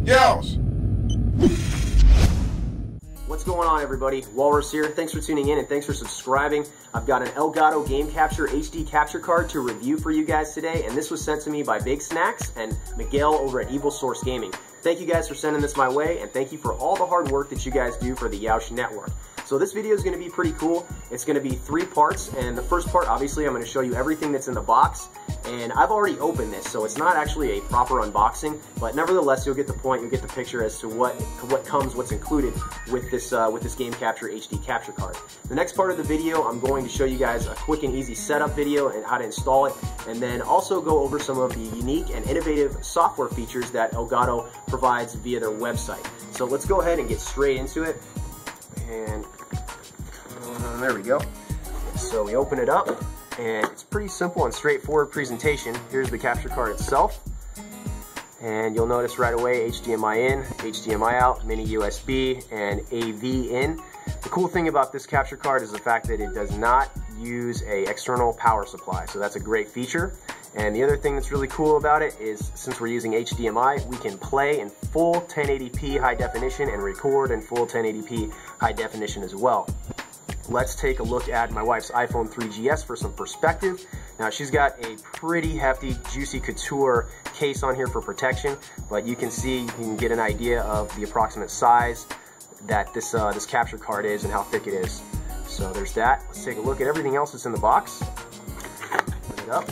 Yeousch! What's going on, everybody? Walrus here. Thanks for tuning in and thanks for subscribing. I've got an Elgato Game Capture HD capture card to review for you guys today, and this was sent to me by Big Snacks and Miguel over at Evil Source Gaming. Thank you guys for sending this my way, and thank you for all the hard work that you guys do for the Yeousch network. So this video is going to be pretty cool. It's going to be 3 parts, and the first part, obviously, I'm going to show you everything that's in the box. And I've already opened this, so it's not actually a proper unboxing, but nevertheless, you'll get the point, you'll get the picture as to what's included with this Game Capture HD capture card. The next part of the video, I'm going to show you guys a quick and easy setup video and how to install it, and then also go over some of the unique and innovative software features that Elgato provides via their website. So let's go ahead and get straight into it. And there we go. So we open it up, and it's pretty simple and straightforward presentation. Here's the capture card itself, and you'll notice right away HDMI in, HDMI out, mini USB, and AV in. The cool thing about this capture card is the fact that it does not use an external power supply, so that's a great feature. And the other thing that's really cool about it is, since we're using HDMI, we can play in full 1080p high definition and record in full 1080p high definition as well. Let's take a look at my wife's iPhone 3GS for some perspective. Now, she's got a pretty hefty, juicy couture case on here for protection, but you can see, you can get an idea of the approximate size that this capture card is and how thick it is. So there's that. Let's take a look at everything else that's in the box. Put it up.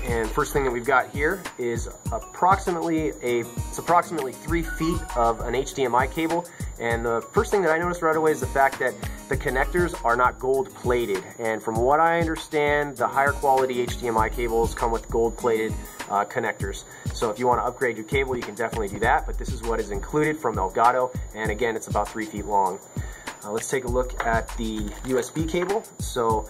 And first thing that we've got here is approximately 3 feet of an HDMI cable. And the first thing that I noticed right away is the fact that the connectors are not gold plated. And from what I understand, the higher quality HDMI cables come with gold plated connectors. So if you want to upgrade your cable, you can definitely do that. But this is what is included from Elgato. And again, it's about 3 feet long. Let's take a look at the USB cable. So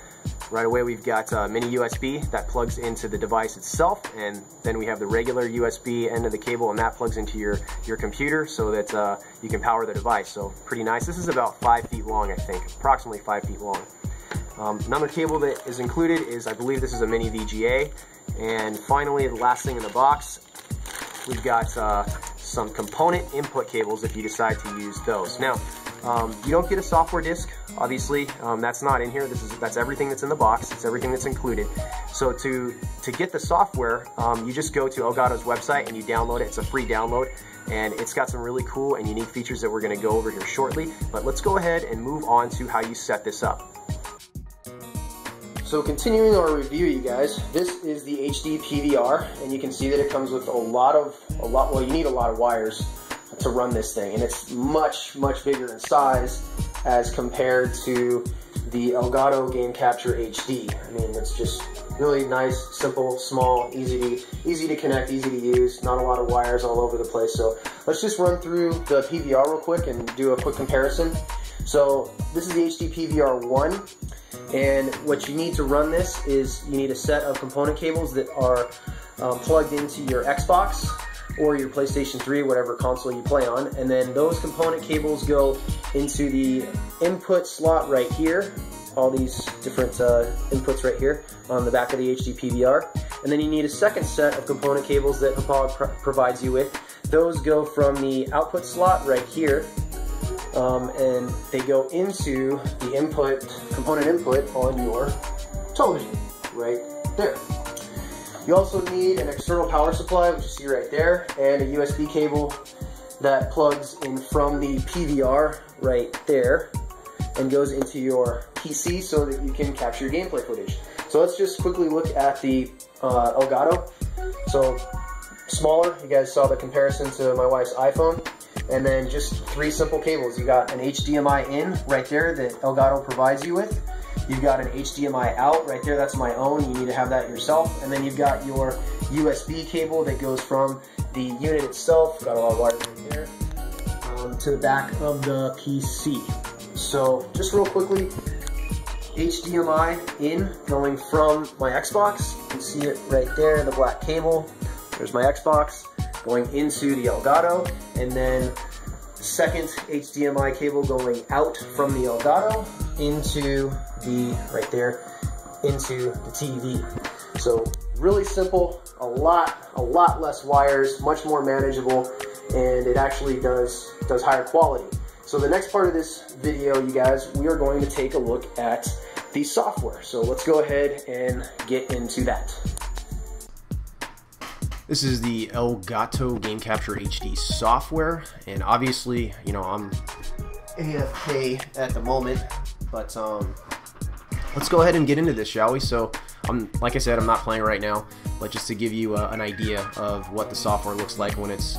right away, we've got mini USB that plugs into the device itself, and then we have the regular USB end of the cable, and that plugs into your computer so that you can power the device. So pretty nice. This is about 5 feet long, I think, approximately 5 feet long. Another cable that is included is, I believe this is a mini VGA. And finally, the last thing in the box, we've got some component input cables if you decide to use those. Now, you don't get a software disk, obviously. That's not in here. That's everything that's in the box. It's everything that's included. So to get the software, you just go to Elgato's website and you download it. It's a free download, and it's got some really cool and unique features that we're going to go over here shortly. But let's go ahead and move on to how you set this up. So continuing our review, you guys, this is the HD PVR, and you can see that it comes with well, you need a lot of wires to run this thing, and it's much bigger in size as compared to the Elgato Game Capture HD. I mean, it's just really nice, simple, small, easy to connect, easy to use, not a lot of wires all over the place. So let's just run through the PVR real quick and do a quick comparison. So this is the HD PVR 1, and what you need to run this is you need a set of component cables that are plugged into your Xbox or your PlayStation 3, whatever console you play on, and then those component cables go into the input slot right here, all these different inputs right here on the back of the HD PVR, and then you need a second set of component cables that Hauppauge provides you with. Those go from the output slot right here, and they go into the component input on your television right there. You also need an external power supply, which you see right there, and a USB cable that plugs in from the PVR right there and goes into your PC so that you can capture your gameplay footage. So let's just quickly look at the Elgato. So smaller, you guys saw the comparison to my wife's iPhone, and then just 3 simple cables. You got an HDMI in right there that Elgato provides you with. You've got an HDMI out right there, that's my own, you need to have that yourself. And then you've got your USB cable that goes from the unit itself, got a lot of wires right there, to the back of the PC. So just real quickly, HDMI in going from my Xbox, you can see it right there, the black cable. There's my Xbox going into the Elgato, and then second HDMI cable going out from the Elgato into the, right there, into the TV. So really simple, a lot less wires, much more manageable, and it actually does higher quality. So the next part of this video, you guys, we are going to take a look at the software. So let's go ahead and get into that. This is the Elgato Game Capture HD software, and obviously, you know, I'm AFK at the moment, but let's go ahead and get into this, shall we? So like I said, I'm not playing right now, but just to give you an idea of what the software looks like when it's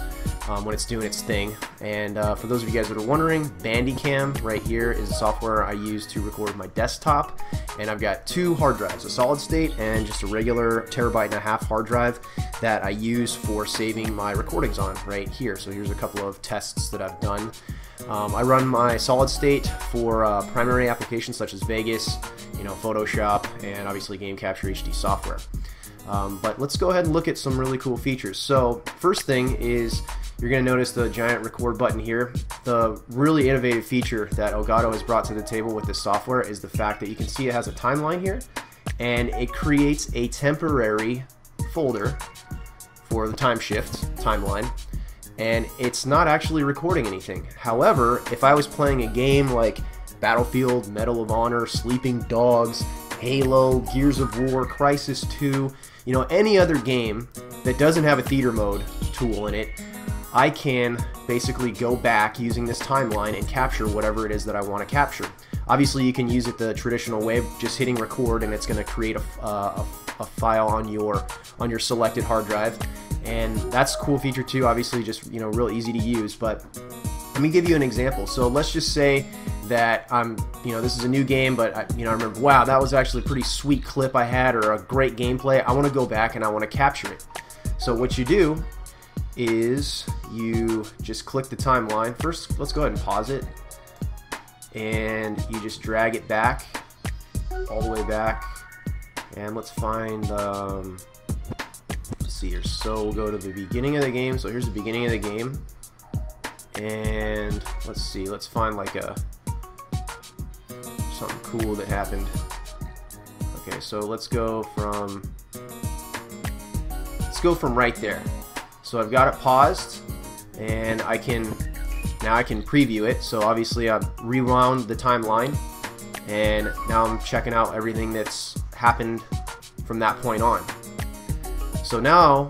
doing its thing. And for those of you guys that are wondering, Bandicam right here is the software I use to record my desktop, and I've got two hard drives, a solid state and just a regular 1.5 terabyte hard drive that I use for saving my recordings on right here. So here's a couple of tests that I've done. I run my solid state for primary applications such as Vegas, you know, Photoshop, and obviously Game Capture HD software. But let's go ahead and look at some really cool features. So first thing is, you're going to notice the giant record button here. The really innovative feature that Elgato has brought to the table with this software is the fact that you can see it has a timeline here, and it creates a temporary folder for the time shift timeline, and it's not actually recording anything. However, if I was playing a game like Battlefield, Medal of Honor, Sleeping Dogs, Halo, Gears of War, Crisis 2, you know, any other game that doesn't have a theater mode tool in it, I can basically go back using this timeline and capture whatever it is that I want to capture. Obviously, you can use it the traditional way, just hitting record, and it's going to create a file on your selected hard drive, and that's a cool feature too. Obviously, just, you know, real easy to use. But let me give you an example. So let's just say that you know, this is a new game, but I remember, wow, that was actually a pretty sweet clip I had, or a great gameplay. I want to go back and I want to capture it. So what you do is you just click the timeline. First, let's go ahead and pause it, and you just drag it back all the way back, and let's find let's see here. So we'll go to the beginning of the game. So here's the beginning of the game, and let's see, let's find like something cool that happened. Okay, so let's go from right there. So I've got it paused, and now I can preview it. So obviously I've rewound the timeline, and now I'm checking out everything that's happened from that point on. So now,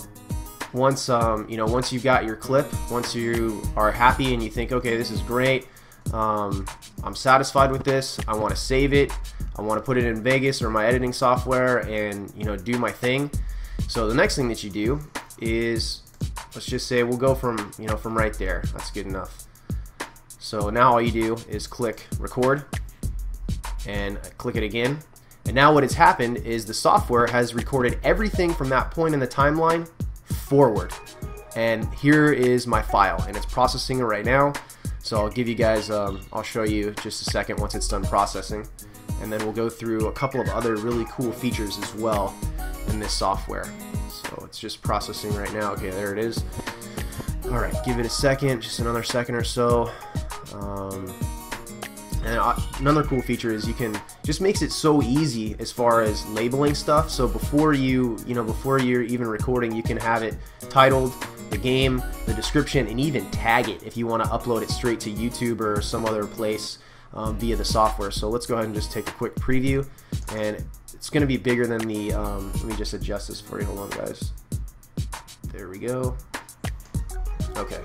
once once you've got your clip, once you are happy and you think, okay, this is great, I'm satisfied with this, I want to save it, I want to put it in Vegas or my editing software and, you know, do my thing. So the next thing that you do is, let's just say we'll go from right there. That's good enough. So now all you do is click record and click it again. And now what has happened is the software has recorded everything from that point in the timeline forward. And here is my file, and it's processing it right now. So I'll give you guys, I'll show you just a second once it's done processing. And then we'll go through a couple of other really cool features as well in this software. So it's just processing right now. Okay, there it is. All right, give it a second, just another second or so. And another cool feature is just makes it so easy as far as labeling stuff. So before before you're even recording, you can have it titled, the game, the description, and even tag it if you want to upload it straight to YouTube or some other place via the software. So let's go ahead and just take a quick preview, and it's going to be bigger than the, let me just adjust this for you. Hold on, guys. There we go. Okay.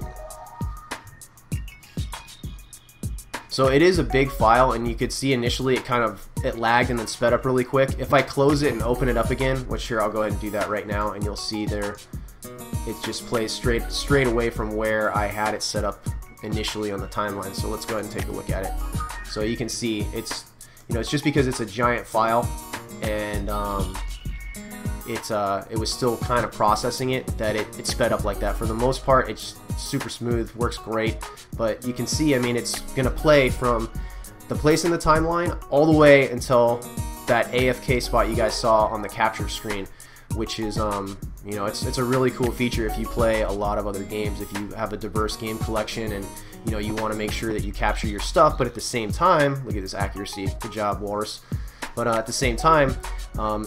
So it is a big file, and you could see initially it lagged and then sped up really quick. If I close it and open it up again, which here I'll go ahead and do that right now, and you'll see there it just plays straight away from where I had it set up initially on the timeline. So let's go ahead and take a look at it. So you can see it's just because it's a giant file, and it was still kind of processing it, that it sped up like that. For the most part, it's super smooth, works great. But you can see, I mean, it's gonna play from the place in the timeline all the way until that AFK spot you guys saw on the capture screen, which is it's a really cool feature if you play a lot of other games. If you have a diverse game collection and you want to make sure that you capture your stuff, but at the same time, look at this accuracy. Good job, Walrus. But at the same time,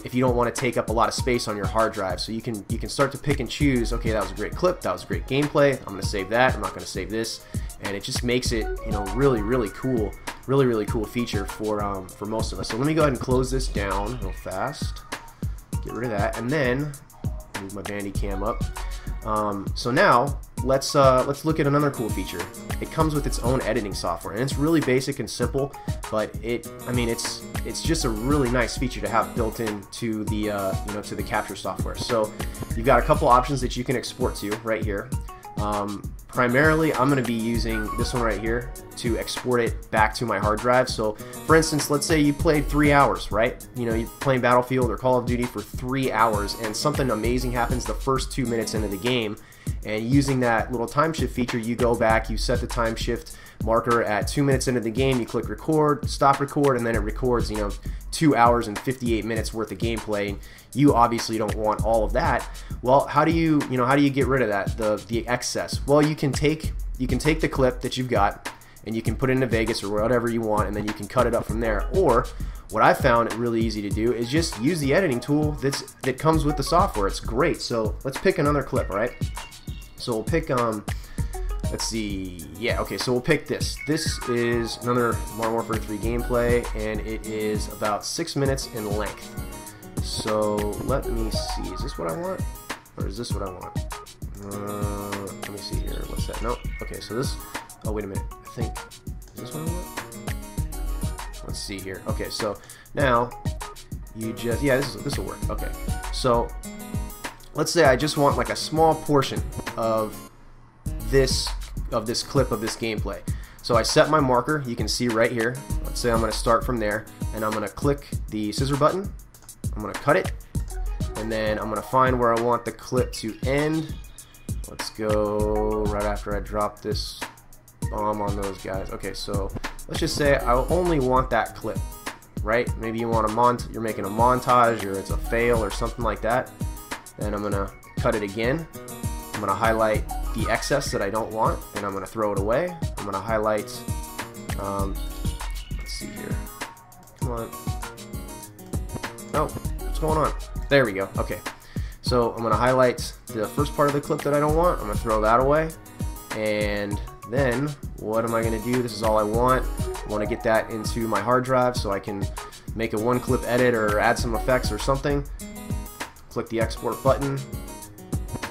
if you don't want to take up a lot of space on your hard drive, so you can start to pick and choose. Okay, that was a great clip, that was a great gameplay, I'm going to save that, I'm not going to save this, and it just makes it, you know, really cool, really cool feature for most of us. So let me go ahead and close this down real fast, get rid of that, and then move my Bandicam up. So now let's look at another cool feature. It comes with its own editing software, and it's really basic and simple, but it's just a really nice feature to have built into the to the capture software. So you've got a couple options that you can export to right here. Primarily, I'm going to be using this one right here to export it back to my hard drive. So, for instance, let's say you played 3 hours, right? You know, you're playing Battlefield or Call of Duty for 3 hours, and something amazing happens the first 2 minutes into the game. And using that little time shift feature, you go back, you set the time shift marker at 2 minutes into the game, you click record, stop record, and then it records, you know, 2 hours and 58 minutes worth of gameplay. You obviously don't want all of that. Well, how do you get rid of that, the excess? Well, you can take the clip that you've got and you can put it into Vegas or whatever you want, and then you can cut it up from there. Or what I found really easy to do is just use the editing tool that comes with the software. It's great. So let's pick another clip, all right? So we'll pick let's see, yeah, okay, so we'll pick this. This is another Modern Warfare 3 gameplay, and it is about 6 minutes in length. So let me see, is this what I want? Or is this what I want? Let me see here, what's that? No, okay, so this, oh wait a minute, I think, is this what I want? Let's see here. Okay, so now you just, yeah, this will work. Okay, so let's say I just want like a small portion of this clip of this gameplay. So I set my marker, you can see right here. Let's say I'm going to start from there, and I'm going to click the scissor button. I'm going to cut it, and then I'm going to find where I want the clip to end. Let's go right after I drop this bomb on those guys. Okay, so let's just say I only want that clip, right? Maybe you want you're making a montage, or it's a fail or something like that. Then I'm going to cut it again. I'm going to highlight the excess that I don't want, and I'm going to throw it away. I'm going to highlight, let's see here. Come on. Oh, what's going on? There we go. Okay. So I'm going to highlight the first part of the clip that I don't want. I'm going to throw that away. And then what am I going to do? This is all I want. I want to get that into my hard drive so I can make a one-clip edit or add some effects or something. Click the export button,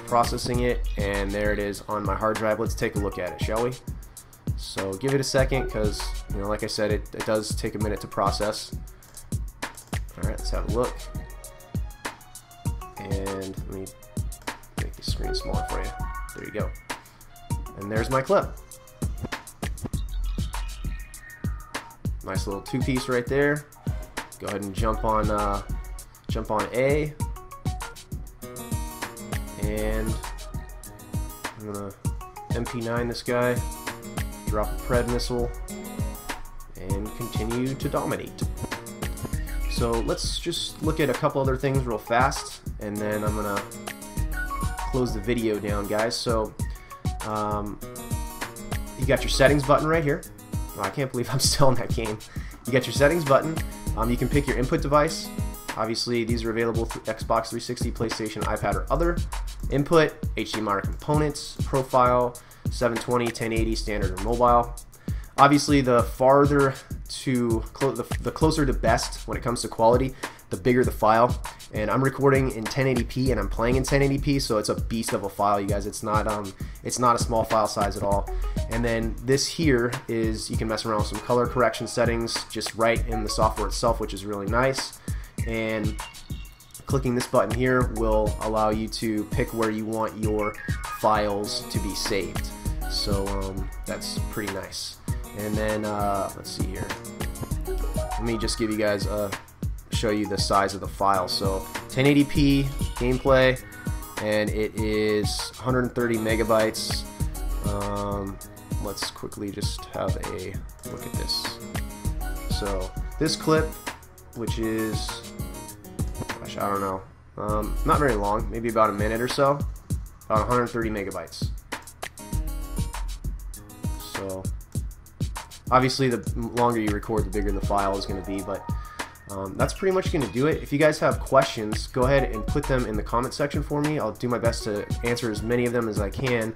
processing it, and there it is on my hard drive. Let's take a look at it, shall we? So give it a second, because, you know, like I said, it does take a minute to process. Alright, let's have a look. And let me make the screen smaller for you. There you go. And there's my clip. Nice little two-piece right there. Go ahead and jump on A. And I'm gonna MP9 this guy, drop a Pred missile, and continue to dominate. So let's just look at a couple other things real fast, and then I'm gonna close the video down, guys. So you got your settings button right here. Oh, I can't believe I'm still in that game. You got your settings button. You can pick your input device. Obviously, these are available through Xbox 360, PlayStation, iPad, or other. Input, HDMI components, profile, 720, 1080, standard, or mobile. Obviously, the farther to the closer to best when it comes to quality, the bigger the file. And I'm recording in 1080p, and I'm playing in 1080p, so it's a beast of a file, you guys. It's not a small file size at all. And then this here is, you can mess around with some color correction settings just right in the software itself, which is really nice. And clicking this button here will allow you to pick where you want your files to be saved. So that's pretty nice. And then let's see here. Let me just give you guys show you the size of the file. So 1080p gameplay, and it is 130 megabytes. Let's quickly just have a look at this. So this clip, which is, gosh, I don't know, not very long, maybe about a minute or so, about 130 megabytes. So obviously the longer you record, the bigger the file is going to be, but That's pretty much going to do it. If you guys have questions, go ahead and put them in the comment section for me. I'll do my best to answer as many of them as I can.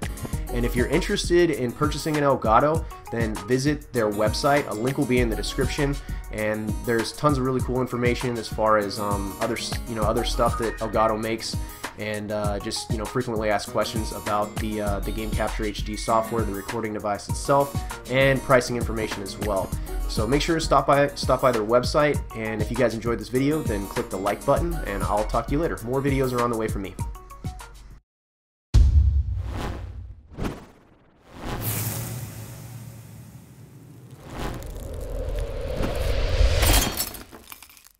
And if you're interested in purchasing an Elgato, then visit their website. A link will be in the description, and there's tons of really cool information as far as other stuff that Elgato makes, and just frequently asked questions about the Game Capture HD software, the recording device itself, and pricing information as well. So make sure to stop by their website, and if you guys enjoyed this video, then click the like button, and I'll talk to you later. More videos are on the way from me.